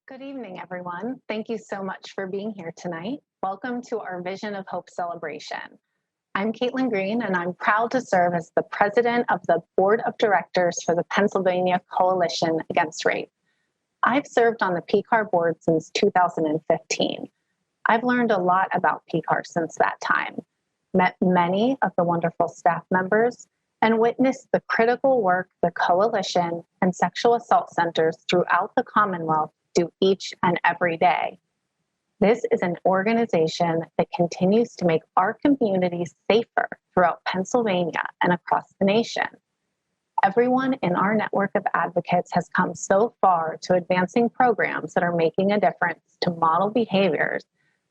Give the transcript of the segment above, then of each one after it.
Good evening, everyone. Thank you so much for being here tonight. Welcome to our Vision of Hope celebration. I'm Caitlin Green, and I'm proud to serve as the president of the Board of Directors for the Pennsylvania Coalition Against Rape. I've served on the PCAR board since 2015. I've learned a lot about PCAR since that time, met many of the wonderful staff members, and witnessed the critical work the coalition and sexual assault centers throughout the Commonwealth do each and every day. This is an organization that continues to make our communities safer throughout Pennsylvania and across the nation. Everyone in our network of advocates has come so far to advancing programs that are making a difference to model behaviors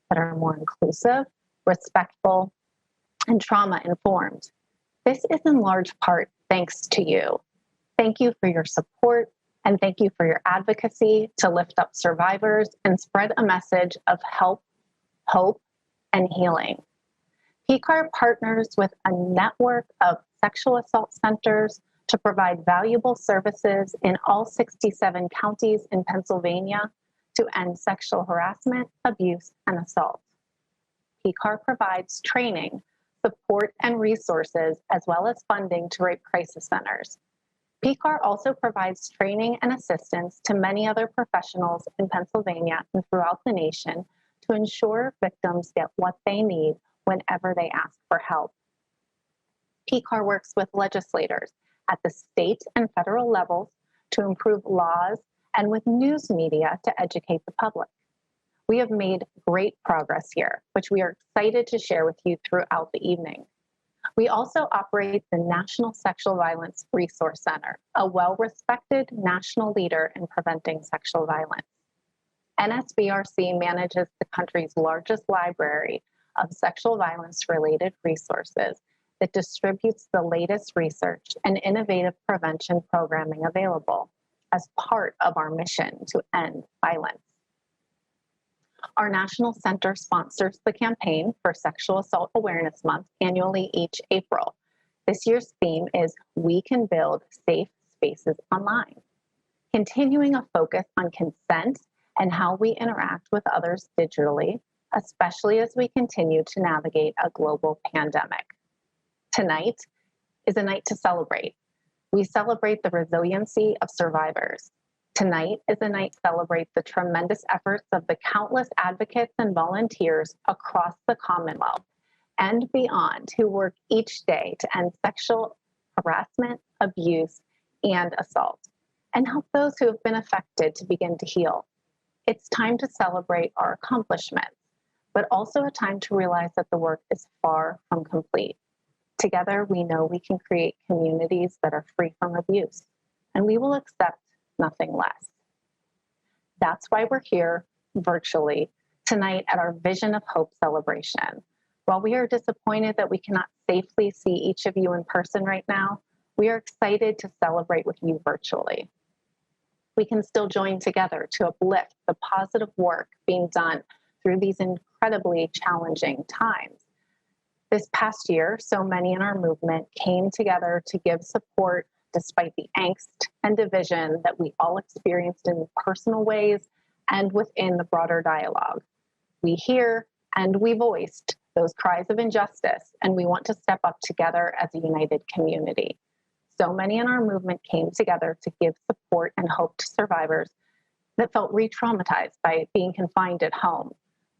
that are more inclusive, respectful, and trauma-informed. This is in large part thanks to you. Thank you for your support, and thank you for your advocacy to lift up survivors and spread a message of help, hope, and healing. PCAR partners with a network of sexual assault centers to provide valuable services in all 67 counties in Pennsylvania to end sexual harassment, abuse, and assault. PCAR provides training, support, and resources, as well as funding to rape crisis centers. PCAR also provides training and assistance to many other professionals in Pennsylvania and throughout the nation to ensure victims get what they need whenever they ask for help. PCAR works with legislators at the state and federal levels to improve laws and with news media to educate the public. We have made great progress here, which we are excited to share with you throughout the evening. We also operate the National Sexual Violence Resource Center, a well-respected national leader in preventing sexual violence. NSVRC manages the country's largest library of sexual violence-related resources that distributes the latest research and innovative prevention programming available as part of our mission to end violence. Our national center sponsors the campaign for Sexual Assault Awareness Month annually each April. This year's theme is We Can Build Safe Spaces Online, continuing a focus on consent and how we interact with others digitally, especially as we continue to navigate a global pandemic. Tonight is a night to celebrate. We celebrate the resiliency of survivors. Tonight is a night to celebrate the tremendous efforts of the countless advocates and volunteers across the Commonwealth and beyond who work each day to end sexual harassment, abuse, and assault, and help those who have been affected to begin to heal. It's time to celebrate our accomplishments, but also a time to realize that the work is far from complete. Together, we know we can create communities that are free from abuse, and we will accept nothing less. That's why we're here virtually tonight at our Vision of Hope celebration. While we are disappointed that we cannot safely see each of you in person right now, we are excited to celebrate with you virtually. We can still join together to uplift the positive work being done through these incredibly challenging times. This past year, so many in our movement came together to give support despite the angst and division that we all experienced in personal ways and within the broader dialogue. We hear and we voiced those cries of injustice, and we want to step up together as a united community. So many in our movement came together to give support and hope to survivors that felt re-traumatized by being confined at home.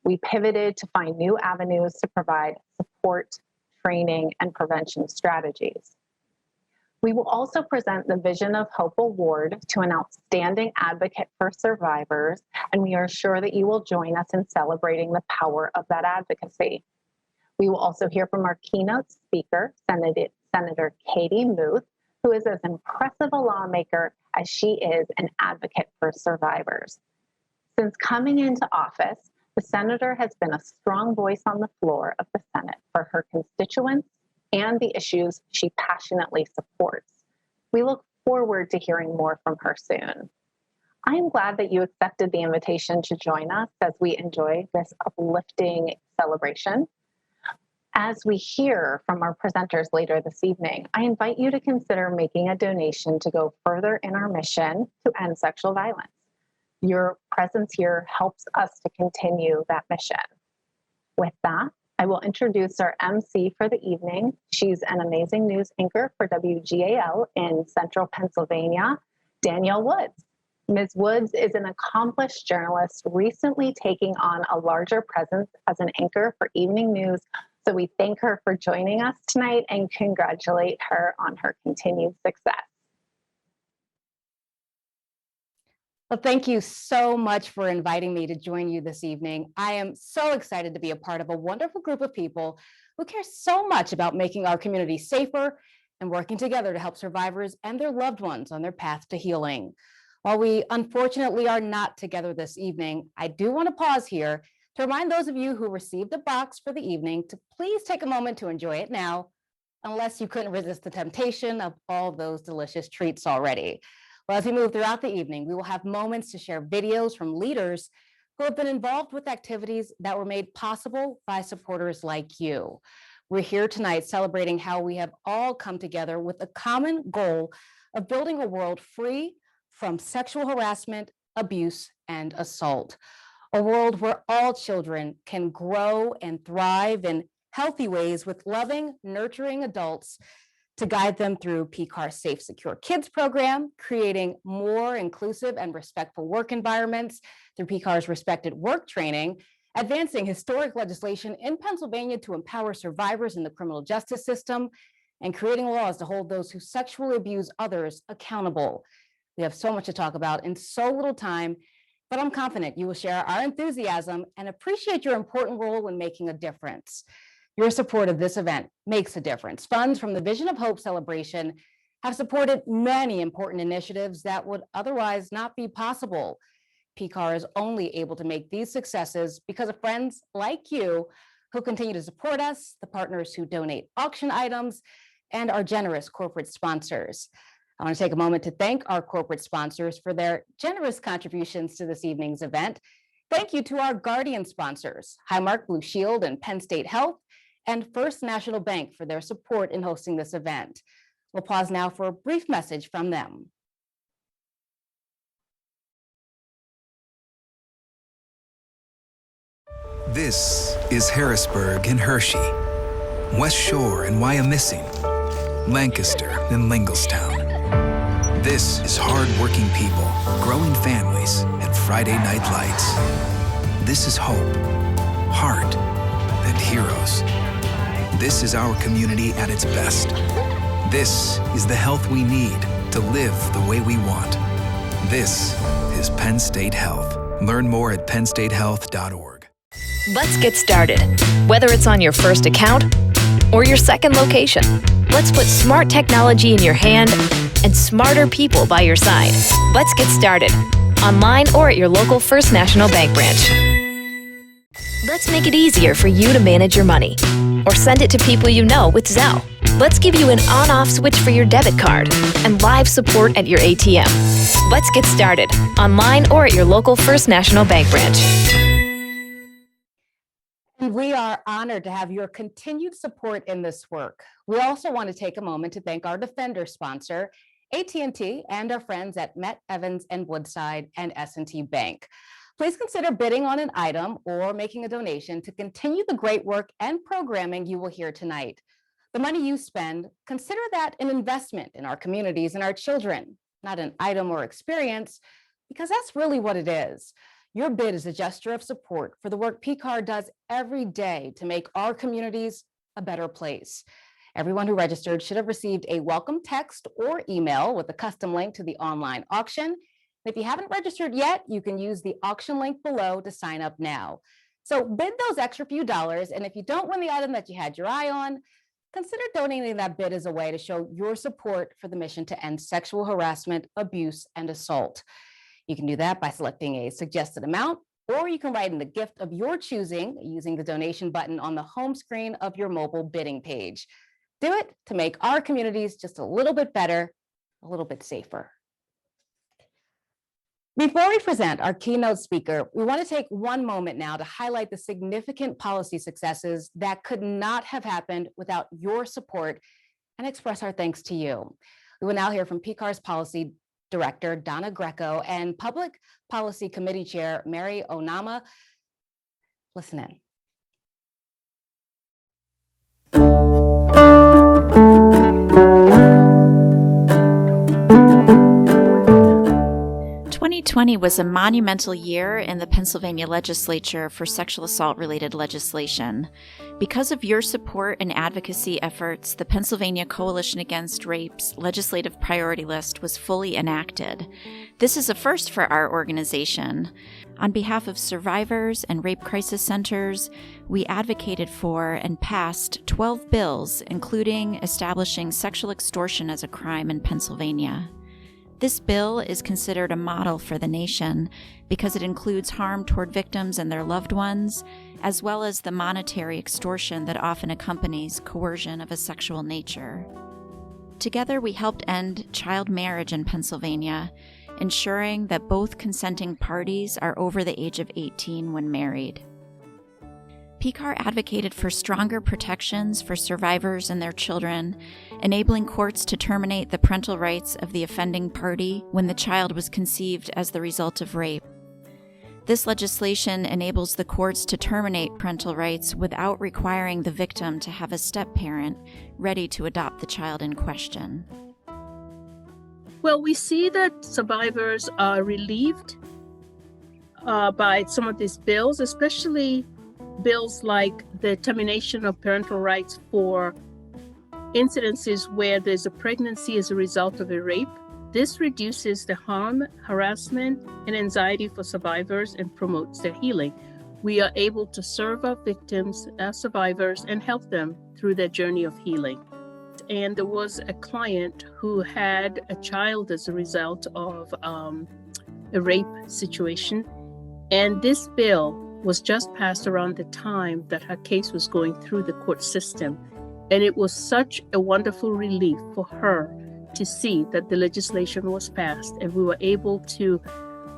We pivoted to find new avenues to provide support, training, and prevention strategies. We will also present the Vision of Hope Award to an outstanding advocate for survivors, and we are sure that you will join us in celebrating the power of that advocacy. We will also hear from our keynote speaker, Senator Katie Muth, who is as impressive a lawmaker as she is an advocate for survivors. Since coming into office, the senator has been a strong voice on the floor of the Senate for her constituents and the issues she passionately supports. We look forward to hearing more from her soon. I am glad that you accepted the invitation to join us as we enjoy this uplifting celebration. As we hear from our presenters later this evening, I invite you to consider making a donation to go further in our mission to end sexual violence. Your presence here helps us to continue that mission. With that, I will introduce our MC for the evening. She's an amazing news anchor for WGAL in Central Pennsylvania, Danielle Woods. Ms. Woods is an accomplished journalist recently taking on a larger presence as an anchor for evening news. So we thank her for joining us tonight and congratulate her on her continued success. Well, thank you so much for inviting me to join you this evening. I am so excited to be a part of a wonderful group of people who care so much about making our community safer and working together to help survivors and their loved ones on their path to healing. While we unfortunately are not together this evening, I do want to pause here to remind those of you who received a box for the evening to please take a moment to enjoy it now, unless you couldn't resist the temptation of all those delicious treats already. Well, as we move throughout the evening, we will have moments to share videos from leaders who have been involved with activities that were made possible by supporters like you. We're here tonight celebrating how we have all come together with a common goal of building a world free from sexual harassment, abuse, and assault. A world where all children can grow and thrive in healthy ways with loving, nurturing adults to guide them through PCAR's Safe, Secure Kids program, creating more inclusive and respectful work environments through PCAR's Respected Work training, advancing historic legislation in Pennsylvania to empower survivors in the criminal justice system, and creating laws to hold those who sexually abuse others accountable. We have so much to talk about in so little time, but I'm confident you will share our enthusiasm and appreciate your important role in making a difference. Your support of this event makes a difference. Funds from the Vision of Hope celebration have supported many important initiatives that would otherwise not be possible. PCAR is only able to make these successes because of friends like you who continue to support us, the partners who donate auction items, and our generous corporate sponsors. I want to take a moment to thank our corporate sponsors for their generous contributions to this evening's event. Thank you to our Guardian sponsors, Highmark Blue Shield and Penn State Health, and First National Bank for their support in hosting this event. We'll pause now for a brief message from them. This is Harrisburg and Hershey, West Shore and Wyomissing, Lancaster and Lingelstown. This is hard-working people, growing families, and Friday night lights. This is hope, heart, and heroes. This is our community at its best. This is the health we need to live the way we want. This is Penn State Health. Learn more at pennstatehealth.org. Let's get started. Whether it's on your first account or your second location, let's put smart technology in your hand and smarter people by your side. Let's get started. Online or at your local First National Bank branch. Let's make it easier for you to manage your money or send it to people you know with Zelle. Let's give you an on-off switch for your debit card and live support at your ATM. Let's get started online or at your local First National Bank branch. And we are honored to have your continued support in this work. We also want to take a moment to thank our Defender sponsor, AT&T, and our friends at Met, Evans, and Woodside and S&T Bank. Please consider bidding on an item or making a donation to continue the great work and programming you will hear tonight. The money you spend, consider that an investment in our communities and our children, not an item or experience, because that's really what it is. Your bid is a gesture of support for the work PCAR does every day to make our communities a better place. Everyone who registered should have received a welcome text or email with a custom link to the online auction. If you haven't registered yet, you can use the auction link below to sign up now. So bid those extra few dollars, and if you don't win the item that you had your eye on, consider donating that bid as a way to show your support for the mission to end sexual harassment, abuse, and assault. You can do that by selecting a suggested amount, or you can write in the gift of your choosing using the donation button on the home screen of your mobile bidding page. Do it to make our communities just a little bit better, a little bit safer. Before we present our keynote speaker, we want to take one moment now to highlight the significant policy successes that could not have happened without your support and express our thanks to you. We will now hear from PCAR's policy Director Donna Greco and Public Policy Committee Chair Mary Onama. Listen in. 2020 was a monumental year in the Pennsylvania legislature for sexual assault-related legislation. Because of your support and advocacy efforts, the Pennsylvania Coalition Against Rape's legislative priority list was fully enacted. This is a first for our organization. On behalf of survivors and rape crisis centers, we advocated for and passed 12 bills, including establishing sexual extortion as a crime in Pennsylvania. This bill is considered a model for the nation because it includes harm toward victims and their loved ones, as well as the monetary extortion that often accompanies coercion of a sexual nature. Together, we helped end child marriage in Pennsylvania, ensuring that both consenting parties are over the age of 18 when married. PCAR advocated for stronger protections for survivors and their children, enabling courts to terminate the parental rights of the offending party when the child was conceived as the result of rape. This legislation enables the courts to terminate parental rights without requiring the victim to have a step-parent ready to adopt the child in question. Well, we see that survivors are relieved by some of these bills, especially bills like the termination of parental rights for incidences where there's a pregnancy as a result of a rape. This reduces the harm, harassment, and anxiety for survivors and promotes their healing. We are able to serve our victims as survivors and help them through their journey of healing. And there was a client who had a child as a result of a rape situation. And this bill was just passed around the time that her case was going through the court system. And it was such a wonderful relief for her to see that the legislation was passed, and we were able to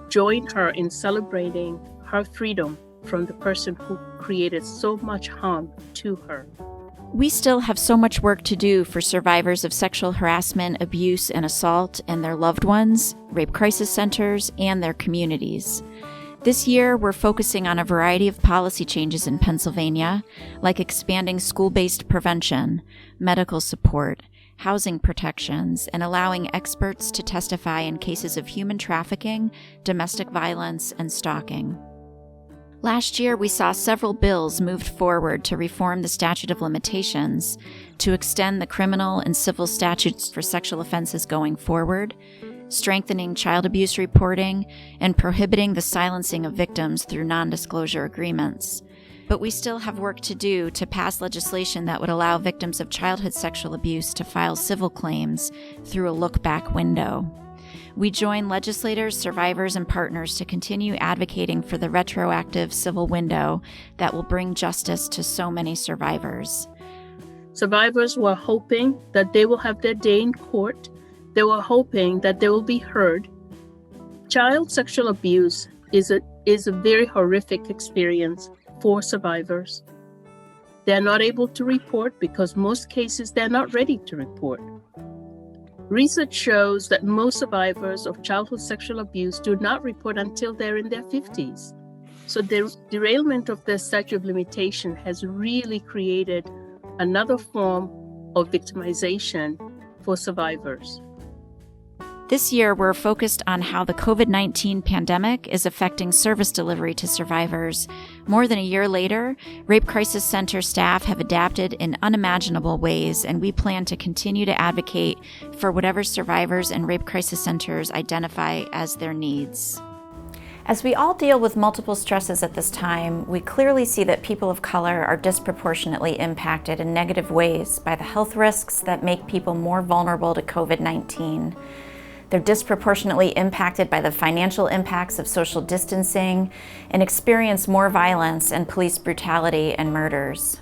join her in celebrating her freedom from the person who created so much harm to her. We still have so much work to do for survivors of sexual harassment, abuse, and assault and their loved ones, rape crisis centers, and their communities. This year, we're focusing on a variety of policy changes in Pennsylvania, like expanding school-based prevention, medical support, housing protections, and allowing experts to testify in cases of human trafficking, domestic violence, and stalking. Last year, we saw several bills moved forward to reform the statute of limitations, to extend the criminal and civil statutes for sexual offenses going forward, strengthening child abuse reporting, and prohibiting the silencing of victims through non-disclosure agreements. But we still have work to do to pass legislation that would allow victims of childhood sexual abuse to file civil claims through a look-back window. We join legislators, survivors, and partners to continue advocating for the retroactive civil window that will bring justice to so many survivors. Survivors were hoping that they will have their day in court. They were hoping that they will be heard. Child sexual abuse is a very horrific experience for survivors. They're not able to report because most cases they're not ready to report. Research shows that most survivors of childhood sexual abuse do not report until they're in their 50s. So the derailment of the statute of limitation has really created another form of victimization for survivors. This year, we're focused on how the COVID-19 pandemic is affecting service delivery to survivors. More than a year later, Rape Crisis Center staff have adapted in unimaginable ways, and we plan to continue to advocate for whatever survivors and Rape Crisis Centers identify as their needs. As we all deal with multiple stresses at this time, we clearly see that people of color are disproportionately impacted in negative ways by the health risks that make people more vulnerable to COVID-19. They're disproportionately impacted by the financial impacts of social distancing and experience more violence and police brutality and murders.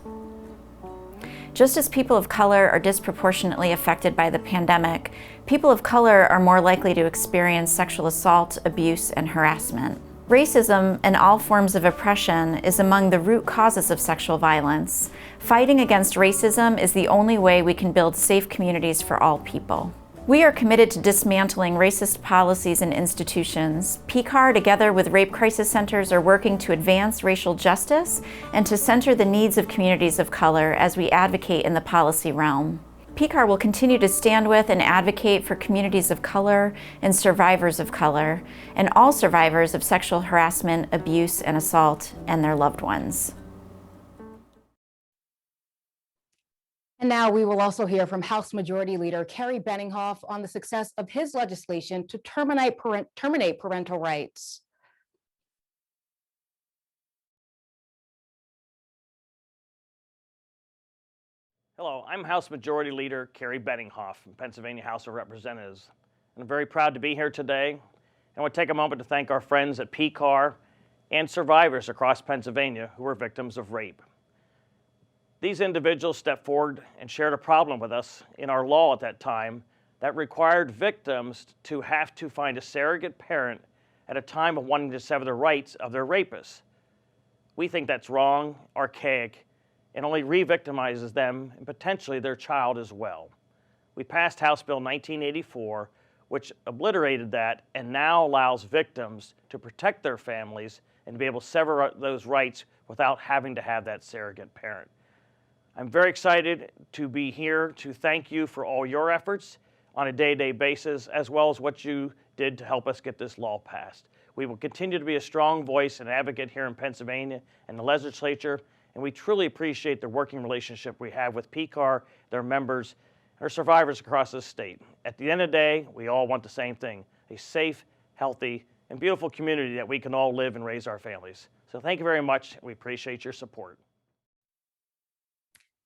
Just as people of color are disproportionately affected by the pandemic, people of color are more likely to experience sexual assault, abuse, and harassment. Racism and all forms of oppression is among the root causes of sexual violence. Fighting against racism is the only way we can build safe communities for all people. We are committed to dismantling racist policies and institutions. PCAR, together with rape crisis centers, are working to advance racial justice and to center the needs of communities of color as we advocate in the policy realm. PCAR will continue to stand with and advocate for communities of color and survivors of color, and all survivors of sexual harassment, abuse, and assault, and their loved ones. And now we will also hear from House Majority Leader Kerry Benninghoff on the success of his legislation to terminate parental rights. Hello, I'm House Majority Leader Kerry Benninghoff from Pennsylvania House of Representatives. And I'm very proud to be here today. I want to take a moment to thank our friends at PCAR and survivors across Pennsylvania who were victims of rape. These individuals stepped forward and shared a problem with us in our law at that time that required victims to have to find a surrogate parent at a time of wanting to sever the rights of their rapists. We think that's wrong, archaic, and only re-victimizes them and potentially their child as well. We passed House Bill 1984, which obliterated that and now allows victims to protect their families and to be able to sever those rights without having to have that surrogate parent. I'm very excited to be here to thank you for all your efforts on a day-to-day basis, as well as what you did to help us get this law passed. We will continue to be a strong voice and advocate here in Pennsylvania and the legislature, and we truly appreciate the working relationship we have with PCAR, their members, and our survivors across this state. At the end of the day, we all want the same thing, a safe, healthy, and beautiful community that we can all live and raise our families. So thank you very much. We appreciate your support.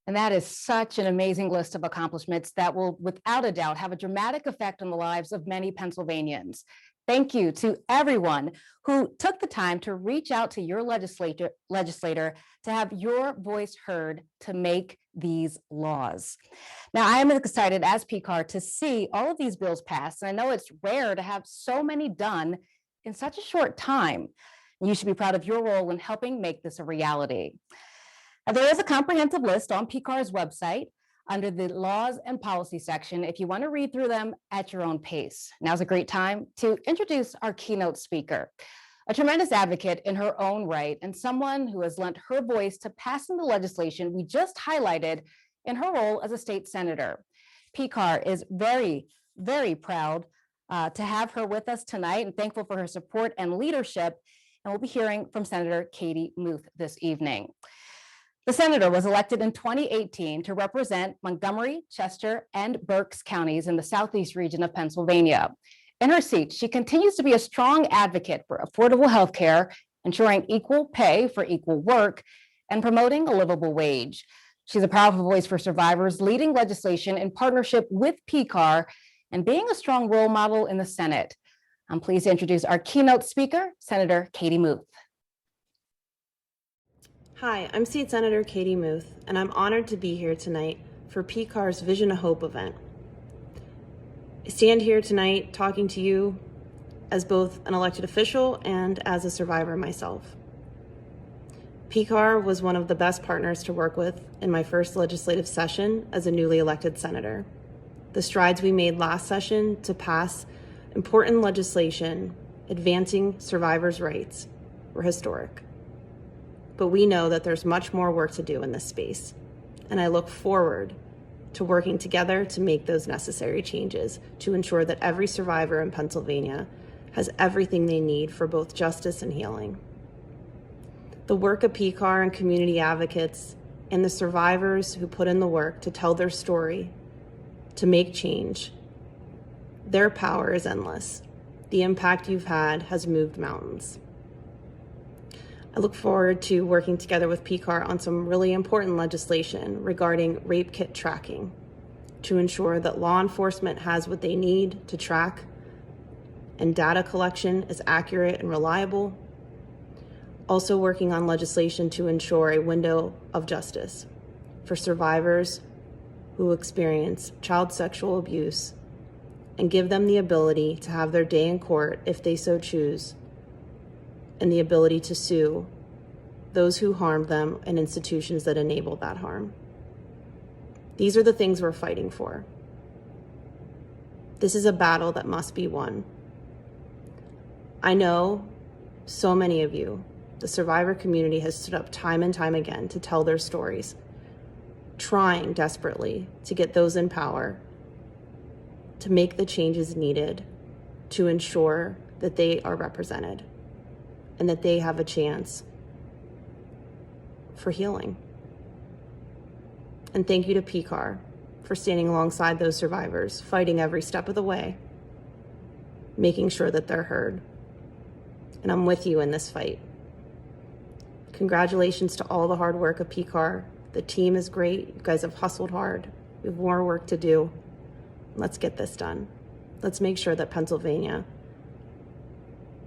And that is such an amazing list of accomplishments that will, without a doubt, have a dramatic effect on the lives of many Pennsylvanians. Thank you to everyone who took the time to reach out to your legislator to have your voice heard to make these laws. Now, I am excited as PCAR to see all of these bills passed, and I know it's rare to have so many done in such a short time. You should be proud of your role in helping make this a reality. Now, there is a comprehensive list on PCAR's website under the laws and policy section if you want to read through them at your own pace. Now's a great time to introduce our keynote speaker, a tremendous advocate in her own right and someone who has lent her voice to passing the legislation we just highlighted in her role as a state senator. PCAR is very, very proud to have her with us tonight and thankful for her support and leadership. And we'll be hearing from Senator Katie Muth this evening. The senator was elected in 2018 to represent Montgomery, Chester, and Berks counties in the southeast region of Pennsylvania. In her seat, she continues to be a strong advocate for affordable health care, ensuring equal pay for equal work, and promoting a livable wage. She's a powerful voice for survivors, leading legislation in partnership with PCAR, and being a strong role model in the Senate. I'm pleased to introduce our keynote speaker, Senator Katie Muth. Hi, I'm State Senator Katie Muth, and I'm honored to be here tonight for PCAR's Vision of Hope event. I stand here tonight talking to you as both an elected official and as a survivor myself. PCAR was one of the best partners to work with in my first legislative session as a newly elected senator. The strides we made last session to pass important legislation advancing survivors' rights were historic. But we know that there's much more work to do in this space, and I look forward to working together to make those necessary changes to ensure that every survivor in Pennsylvania has everything they need for both justice and healing. The work of PCAR and community advocates and the survivors who put in the work to tell their story, to make change, their power is endless. The impact you've had has moved mountains. I look forward to working together with PCAR on some really important legislation regarding rape kit tracking to ensure that law enforcement has what they need to track and data collection is accurate and reliable. Also working on legislation to ensure a window of justice for survivors who experience child sexual abuse and give them the ability to have their day in court if they so choose, and the ability to sue those who harmed them and institutions that enable that harm. These are the things we're fighting for. This is a battle that must be won. I know so many of you, the survivor community, has stood up time and time again to tell their stories, trying desperately to get those in power to make the changes needed to ensure that they are represented and that they have a chance for healing. And thank you to PCAR for standing alongside those survivors, fighting every step of the way, making sure that they're heard. And I'm with you in this fight. Congratulations to all the hard work of PCAR. The team is great. You guys have hustled hard. We have more work to do. Let's get this done. Let's make sure that Pennsylvania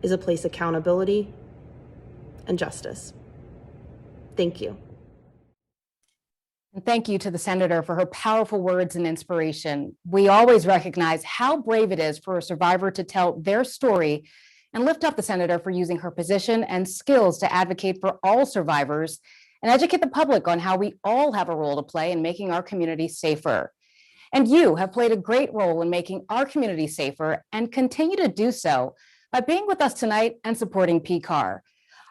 is a place of accountability and justice. Thank you. And thank you to the Senator for her powerful words and inspiration. We always recognize how brave it is for a survivor to tell their story, and lift up the Senator for using her position and skills to advocate for all survivors and educate the public on how we all have a role to play in making our community safer. And you have played a great role in making our community safer and continue to do so by being with us tonight and supporting PCAR.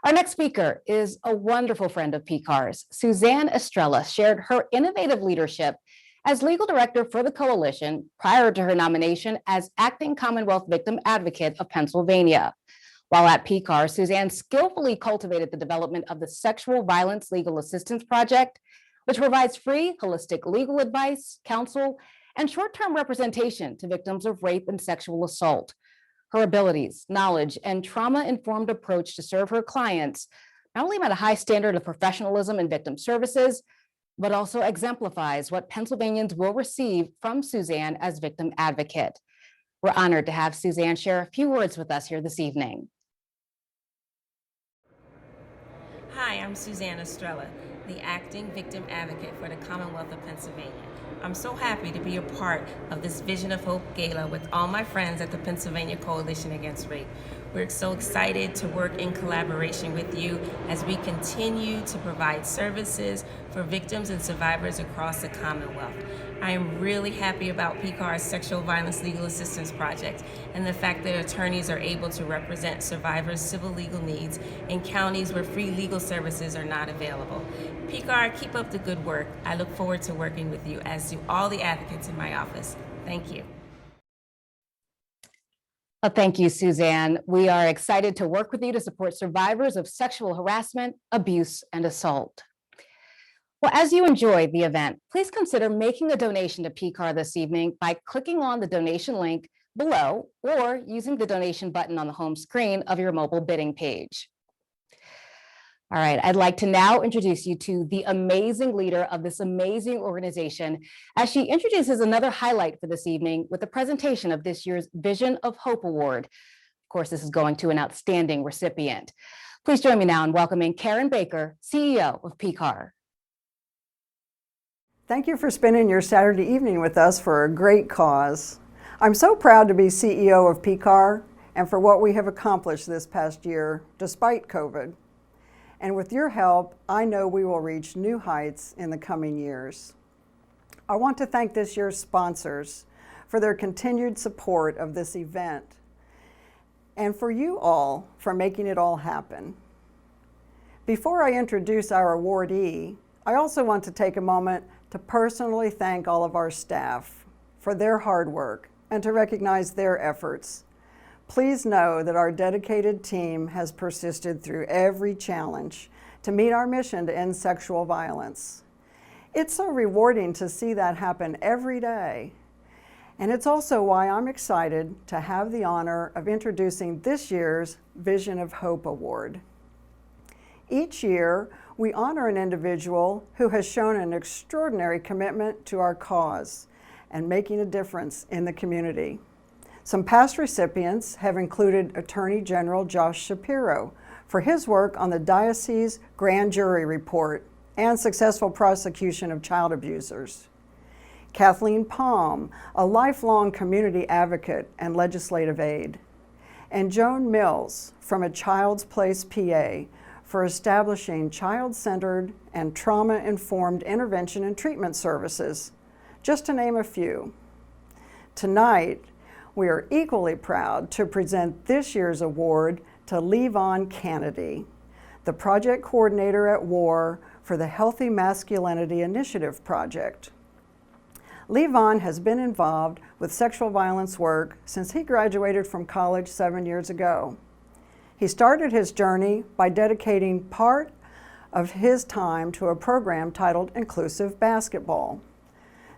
Our next speaker is a wonderful friend of PCAR's. Suzanne Estrella shared her innovative leadership as legal director for the coalition prior to her nomination as acting Commonwealth Victim Advocate of Pennsylvania. While at PCAR, Suzanne skillfully cultivated the development of the Sexual Violence Legal Assistance Project, which provides free, holistic legal advice, counsel, and short-term representation to victims of rape and sexual assault. Her abilities, knowledge, and trauma-informed approach to serve her clients not only met a high standard of professionalism in victim services, but also exemplifies what Pennsylvanians will receive from Suzanne as victim advocate. We're honored to have Suzanne share a few words with us here this evening. Hi, I'm Suzanne Estrella, the acting victim advocate for the Commonwealth of Pennsylvania. I'm so happy to be a part of this Vision of Hope Gala with all my friends at the Pennsylvania Coalition Against Rape. We're so excited to work in collaboration with you as we continue to provide services for victims and survivors across the Commonwealth. I am really happy about PCAR's Sexual Violence Legal Assistance Project and the fact that attorneys are able to represent survivors' civil legal needs in counties where free legal services are not available. PCAR, keep up the good work. I look forward to working with you, as do all the advocates in my office. Thank you. Well, thank you, Suzanne. We are excited to work with you to support survivors of sexual harassment, abuse, and assault. Well, as you enjoy the event, please consider making a donation to PCAR this evening by clicking on the donation link below or using the donation button on the home screen of your mobile bidding page. All right, I'd like to now introduce you to the amazing leader of this amazing organization as she introduces another highlight for this evening with the presentation of this year's Vision of Hope Award. Of course, this is going to an outstanding recipient. Please join me now in welcoming Karen Baker, CEO of PCAR. Thank you for spending your Saturday evening with us for a great cause. I'm so proud to be CEO of PCAR and for what we have accomplished this past year, despite COVID. And with your help, I know we will reach new heights in the coming years. I want to thank this year's sponsors for their continued support of this event, and for you all for making it all happen. Before I introduce our awardee, I also want to take a moment to personally thank all of our staff for their hard work and to recognize their efforts. Please know that our dedicated team has persisted through every challenge to meet our mission to end sexual violence. It's so rewarding to see that happen every day. And it's also why I'm excited to have the honor of introducing this year's Vision of Hope Award. Each year, we honor an individual who has shown an extraordinary commitment to our cause and making a difference in the community. Some past recipients have included Attorney General Josh Shapiro for his work on the Diocese Grand Jury Report and successful prosecution of child abusers. Kathleen Palm, a lifelong community advocate and legislative aide. And Joan Mills from A Child's Place, PA, for establishing child-centered and trauma-informed intervention and treatment services, just to name a few. Tonight, We are equally proud to present this year's award to Levon Kennedy, the project coordinator at WAR for the Healthy Masculinity Initiative project. Levon has been involved with sexual violence work since he graduated from college 7 years ago. He started his journey by dedicating part of his time to a program titled Inclusive Basketball.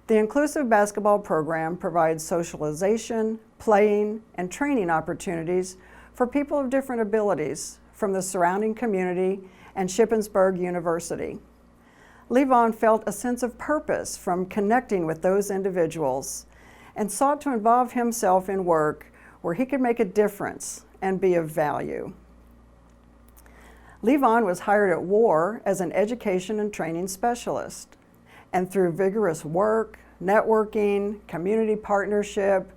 The Inclusive Basketball program provides socialization, playing, and training opportunities for people of different abilities from the surrounding community and Shippensburg University. Levon felt a sense of purpose from connecting with those individuals and sought to involve himself in work where he could make a difference and be of value. Levon was hired at WAR as an education and training specialist, and through vigorous work, networking, community partnership,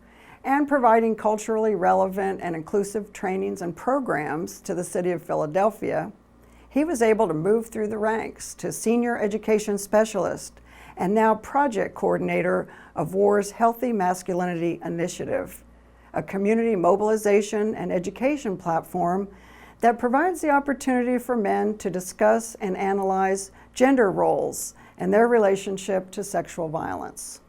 and providing culturally relevant and inclusive trainings and programs to the city of Philadelphia, he was able to move through the ranks to senior education specialist and now project coordinator of WAR's Healthy Masculinity Initiative, a community mobilization and education platform that provides the opportunity for men to discuss and analyze gender roles and their relationship to sexual violence.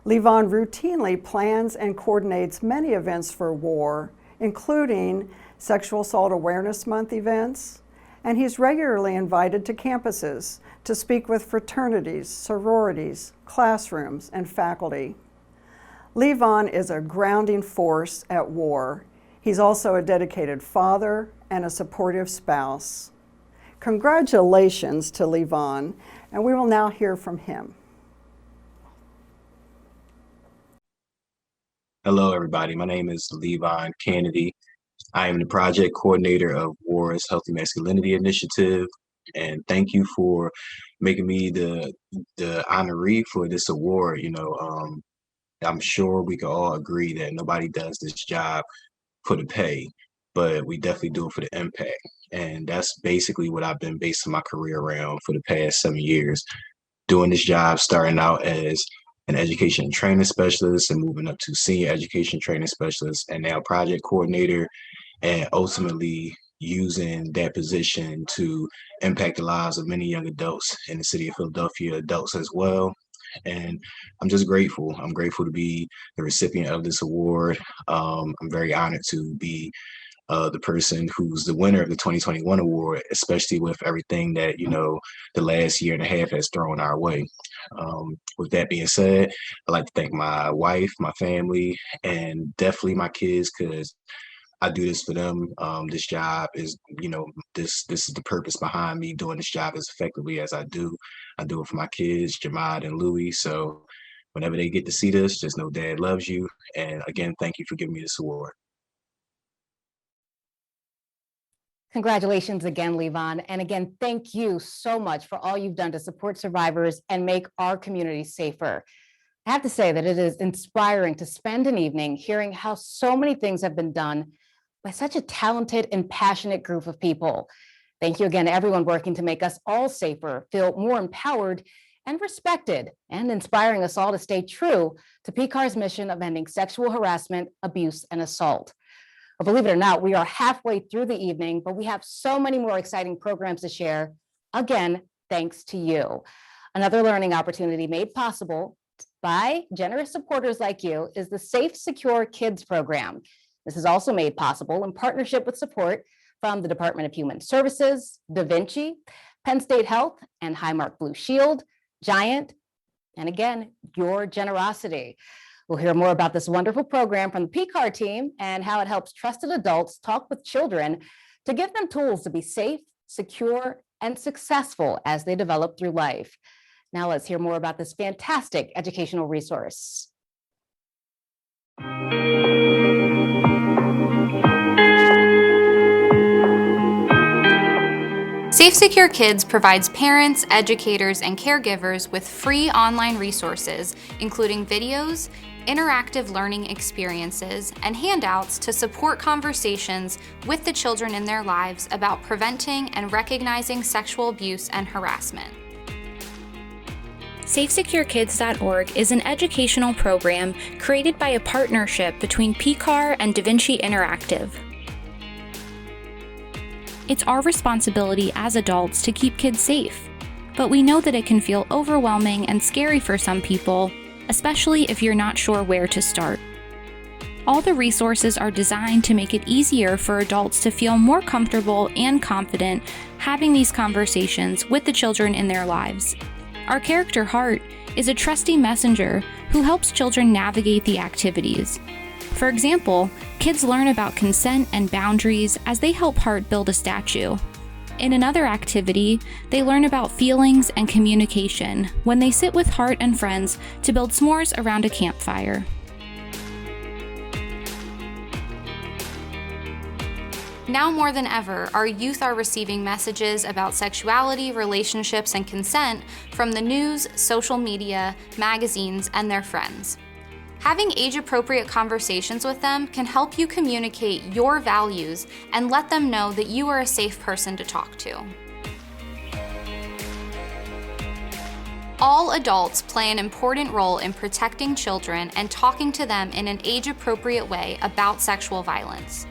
Levon routinely plans and coordinates many events for WAR, including Sexual Assault Awareness Month events, and he's regularly invited to campuses to speak with fraternities, sororities, classrooms, and faculty. Levon is a grounding force at WAR. He's also a dedicated father and a supportive spouse. Congratulations to Levon, and we will now hear from him. Hello, everybody. My name is Levon Kennedy. I am the project coordinator of WAR's Healthy Masculinity Initiative, and thank you for making me the honoree for this award. I'm sure we can all agree that nobody does this job for the pay, but we definitely do it for the impact. And that's basically what I've been basing my career around for the past 7 years, doing this job, starting out as an education and training specialist and moving up to senior education training specialist and now project coordinator, and ultimately using that position to impact the lives of many young adults in the city of Philadelphia, adults as well. And I'm just grateful. I'm grateful to be the recipient of this award. I'm very honored to be the person who's the winner of the 2021 award, especially with everything that, the last year and a half has thrown our way. With that being said, I'd like to thank my wife, my family, and definitely my kids, because I do this for them. This job is, this is the purpose behind me doing this job as effectively as I do. I do it for my kids, Jamad and Louie. So whenever they get to see this, just know Dad loves you. And again, thank you for giving me this award. Congratulations again, Levon. And again, thank you so much for all you've done to support survivors and make our community safer. I have to say that it is inspiring to spend an evening hearing how so many things have been done by such a talented and passionate group of people. Thank you again to everyone working to make us all safer, feel more empowered and respected, and inspiring us all to stay true to PCAR's mission of ending sexual harassment, abuse, and assault. Well, believe it or not, we are halfway through the evening, but we have so many more exciting programs to share. Again, thanks to you. Another learning opportunity made possible by generous supporters like you is the Safe, Secure Kids program. This is also made possible in partnership with support from the Department of Human Services, Da Vinci, Penn State Health, and Highmark Blue Shield, Giant, and again, your generosity. We'll hear more about this wonderful program from the PCAR team and how it helps trusted adults talk with children to give them tools to be safe, secure, and successful as they develop through life. Now let's hear more about this fantastic educational resource. Safe Secure Kids provides parents, educators, and caregivers with free online resources, including videos, interactive learning experiences, and handouts to support conversations with the children in their lives about preventing and recognizing sexual abuse and harassment. SafeSecureKids.org is an educational program created by a partnership between PCAR and DaVinci Interactive. It's our responsibility as adults to keep kids safe, but we know that it can feel overwhelming and scary for some people, especially if you're not sure where to start. All the resources are designed to make it easier for adults to feel more comfortable and confident having these conversations with the children in their lives. Our character Heart is a trusty messenger who helps children navigate the activities. For example, kids learn about consent and boundaries as they help Heart build a statue. In another activity, they learn about feelings and communication when they sit with Heart and friends to build s'mores around a campfire. Now more than ever, our youth are receiving messages about sexuality, relationships, and consent from the news, social media, magazines, and their friends. Having age-appropriate conversations with them can help you communicate your values and let them know that you are a safe person to talk to. All adults play an important role in protecting children and talking to them in an age-appropriate way about sexual violence.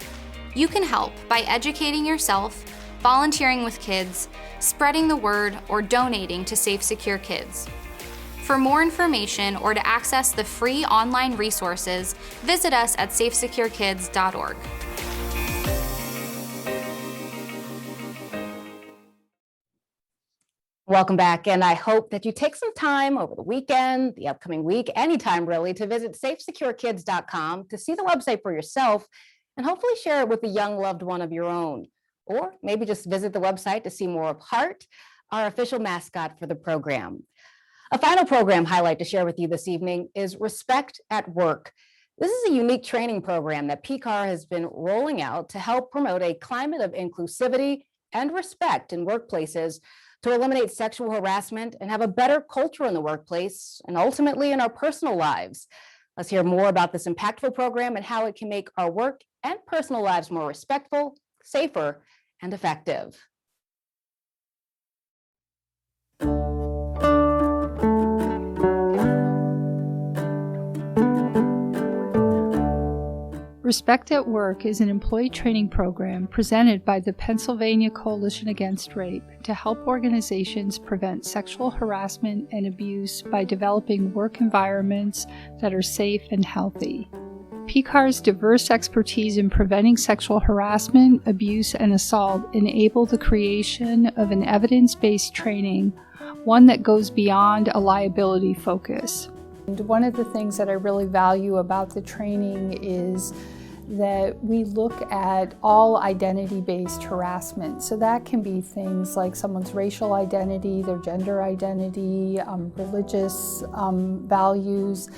You can help by educating yourself, volunteering with kids, spreading the word, or donating to Safe Secure Kids. For more information or to access the free online resources, visit us at safesecurekids.org. Welcome back, and I hope that you take some time over the weekend, the upcoming week, anytime really, to visit safesecurekids.com to see the website for yourself and hopefully share it with a young loved one of your own. Or maybe just visit the website to see more of Heart, our official mascot for the program. A final program highlight to share with you this evening is Respect at Work. This is a unique training program that PCAR has been rolling out to help promote a climate of inclusivity and respect in workplaces to eliminate sexual harassment and have a better culture in the workplace and ultimately in our personal lives. Let's hear more about this impactful program and how it can make our work and personal lives more respectful, safer, and effective. Respect at Work is an employee training program presented by the Pennsylvania Coalition Against Rape to help organizations prevent sexual harassment and abuse by developing work environments that are safe and healthy. PCAR's diverse expertise in preventing sexual harassment, abuse, and assault enable the creation of an evidence-based training, one that goes beyond a liability focus. And one of the things that I really value about the training is that we look at all identity-based harassment. So that can be things like someone's racial identity, their gender identity, religious values,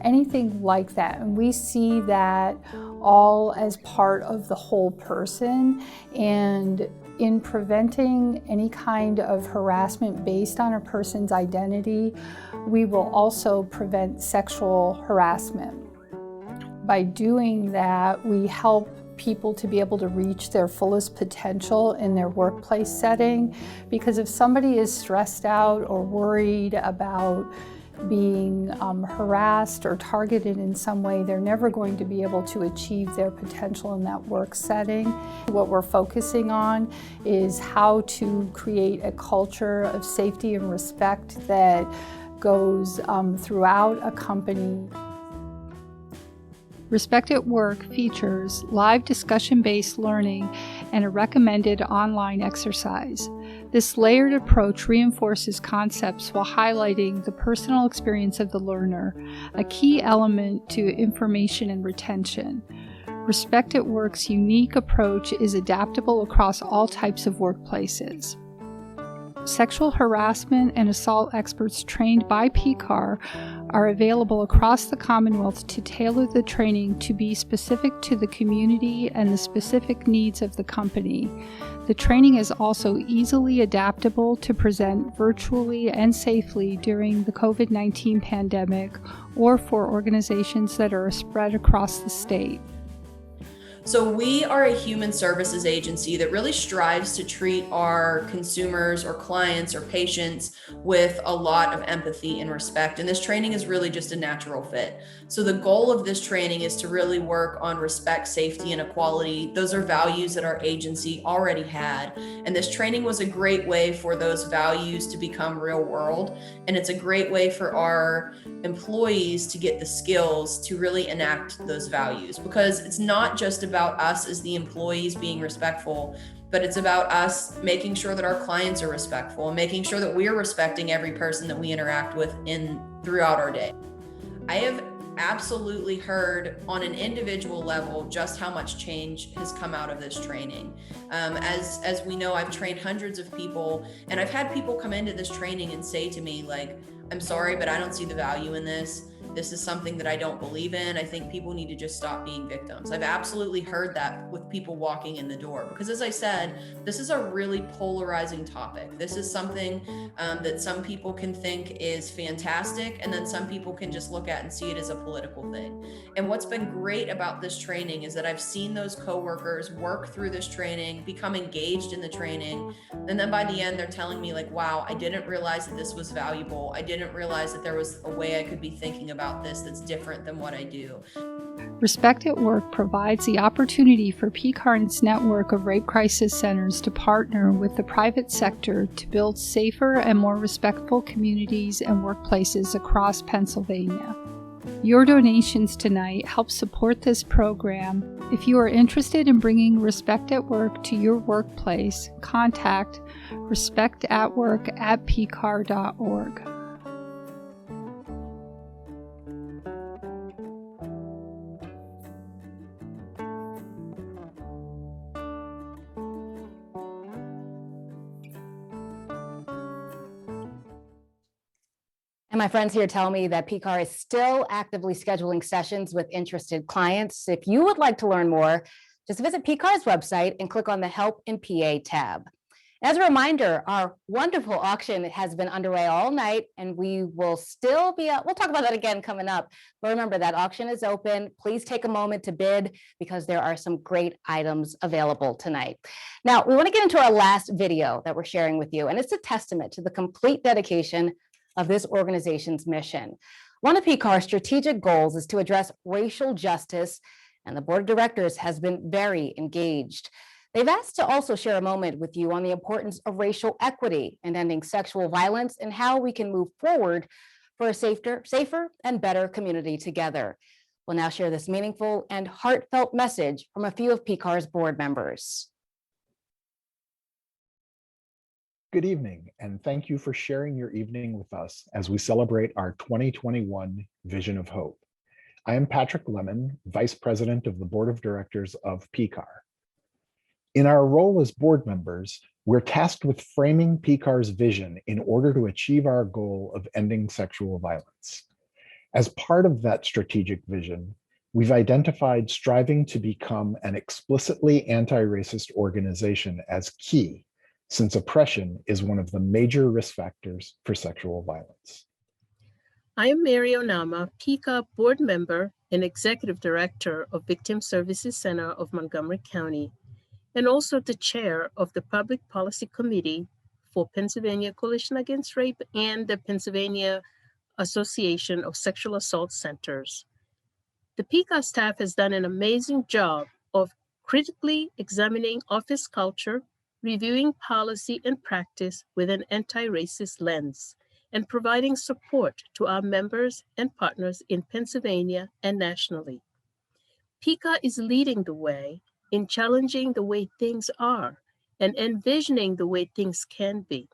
anything like that. And we see that all as part of the whole person. And in preventing any kind of harassment based on a person's identity, we will also prevent sexual harassment. By doing that, we help people to be able to reach their fullest potential in their workplace setting, because if somebody is stressed out or worried about being harassed or targeted in some way, they're never going to be able to achieve their potential in that work setting. What we're focusing on is how to create a culture of safety and respect that goes throughout a company. Respect at Work features live discussion-based learning and a recommended online exercise. This layered approach reinforces concepts while highlighting the personal experience of the learner, a key element to information and retention. Respect at Work's unique approach is adaptable across all types of workplaces. Sexual harassment and assault experts trained by PCAR are available across the Commonwealth to tailor the training to be specific to the community and the specific needs of the company. The training is also easily adaptable to present virtually and safely during the COVID-19 pandemic or for organizations that are spread across the state. So we are a human services agency that really strives to treat our consumers or clients or patients with a lot of empathy and respect. And this training is really just a natural fit. So the goal of this training is to really work on respect, safety, and equality. Those are values that our agency already had. And this training was a great way for those values to become real world. And it's a great way for our employees to get the skills to really enact those values, because it's not just about us as the employees being respectful, but it's about us making sure that our clients are respectful and making sure that we're respecting every person that we interact with throughout our day. I have absolutely heard on an individual level just how much change has come out of this training. As we know, I've trained hundreds of people, and I've had people come into this training and say to me, like, I'm sorry, but I don't see the value in this. This is something that I don't believe in. I think people need to just stop being victims. I've absolutely heard that with people walking in the door, because as I said, this is a really polarizing topic. This is something that some people can think is fantastic, and then some people can just look at and see it as a political thing. And what's been great about this training is that I've seen those coworkers work through this training, become engaged in the training, and then by the end, they're telling me like, wow, I didn't realize that this was valuable. I didn't realize that there was a way I could be thinking about this that's different than what I do. Respect at Work provides the opportunity for PCAR and its network of rape crisis centers to partner with the private sector to build safer and more respectful communities and workplaces across Pennsylvania. Your donations tonight help support this program. If you are interested in bringing Respect at Work to your workplace, contact respectatwork@pcar.org. And my friends here tell me that PCAR is still actively scheduling sessions with interested clients. If you would like to learn more, just visit PCAR's website and click on the Help in PA tab. As a reminder, our wonderful auction has been underway all night, and we will still be, we'll talk about that again coming up. But remember, that auction is open. Please take a moment to bid, because there are some great items available tonight. Now, we want to get into our last video that we're sharing with you, and it's a testament to the complete dedication of this organization's mission. One of PCAR's strategic goals is to address racial justice, and the board of directors has been very engaged. They've asked to also share a moment with you on the importance of racial equity and ending sexual violence, and how we can move forward for a safer and better community together. We'll now share this meaningful and heartfelt message from a few of PCAR's board members. Good evening, and thank you for sharing your evening with us as we celebrate our 2021 Vision of Hope. I am Patrick Lemon, Vice President of the Board of Directors of PCAR. In our role as board members, we're tasked with framing PCAR's vision in order to achieve our goal of ending sexual violence. As part of that strategic vision, we've identified striving to become an explicitly anti-racist organization as key, since oppression is one of the major risk factors for sexual violence. I am Mary Onama, PCAR board member and executive director of Victim Services Center of Montgomery County, and also the chair of the Public Policy Committee for Pennsylvania Coalition Against Rape and the Pennsylvania Association of Sexual Assault Centers. The PCAR staff has done an amazing job of critically examining office culture, reviewing policy and practice with an anti-racist lens, and providing support to our members and partners in Pennsylvania and nationally. PCAR is leading the way in challenging the way things are and envisioning the way things can be.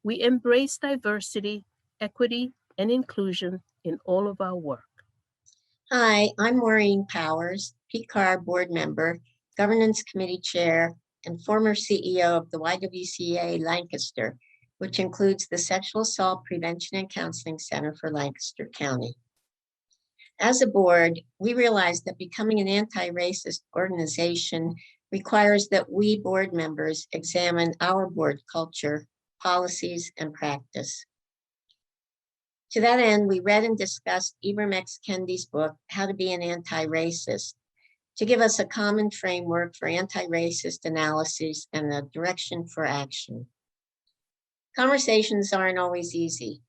We embrace diversity, equity, and inclusion in all of our work. Hi, I'm Maureen Powers, PCAR board member, governance committee chair, and former CEO of the YWCA Lancaster, which includes the Sexual Assault Prevention and Counseling Center for Lancaster County. As a board, we realized that becoming an anti-racist organization requires that we board members examine our board culture, policies, and practice. To that end, we read and discussed Ibram X. Kendi's book, How to Be an Anti-Racist, to give us a common framework for anti-racist analysis and the direction for action. Conversations aren't always easy,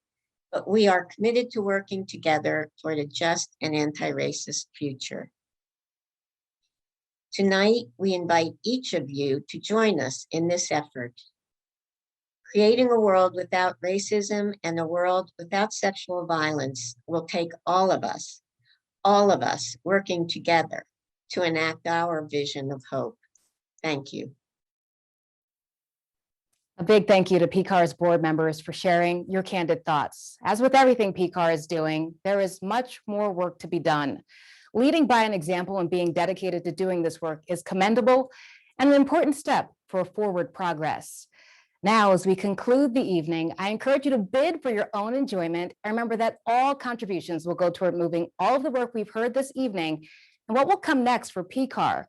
but we are committed to working together toward a just and anti-racist future. Tonight, we invite each of you to join us in this effort. Creating a world without racism and a world without sexual violence will take all of us working together to enact our vision of hope. Thank you. A big thank you to PCAR's board members for sharing your candid thoughts. As with everything PCAR is doing, there is much more work to be done. Leading by an example and being dedicated to doing this work is commendable and an important step for forward progress. Now, as we conclude the evening, I encourage you to bid for your own enjoyment and remember that all contributions will go toward moving all of the work we've heard this evening and what will come next for PCAR.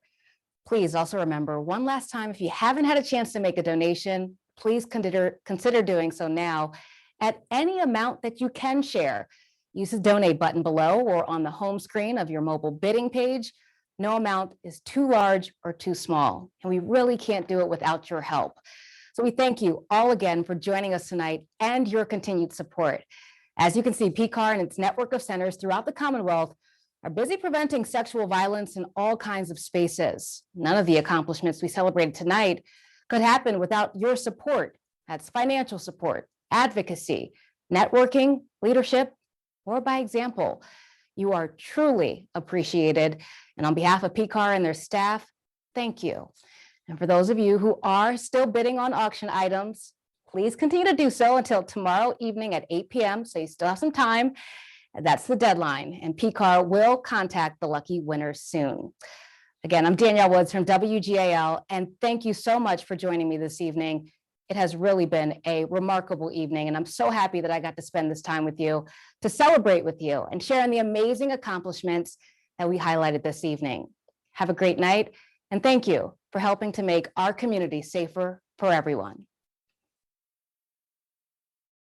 Please also remember one last time, if you haven't had a chance to make a donation, please consider doing so now at any amount that you can share. Use the donate button below or on the home screen of your mobile bidding page. No amount is too large or too small, and we really can't do it without your help. So we thank you all again for joining us tonight and your continued support. As you can see, PCAR and its network of centers throughout the Commonwealth are busy preventing sexual violence in all kinds of spaces. None of the accomplishments we celebrated tonight could happen without your support. That's financial support, advocacy, networking, leadership, or by example. You are truly appreciated. And on behalf of PCAR and their staff, thank you. And for those of you who are still bidding on auction items, please continue to do so until tomorrow evening at 8 p.m. So you still have some time. That's the deadline. And PCAR will contact the lucky winners soon. Again, I'm Danielle Woods from WGAL, and thank you so much for joining me this evening. It has really been a remarkable evening, and I'm so happy that I got to spend this time with you to celebrate with you and share in the amazing accomplishments that we highlighted this evening. Have a great night, and thank you for helping to make our community safer for everyone.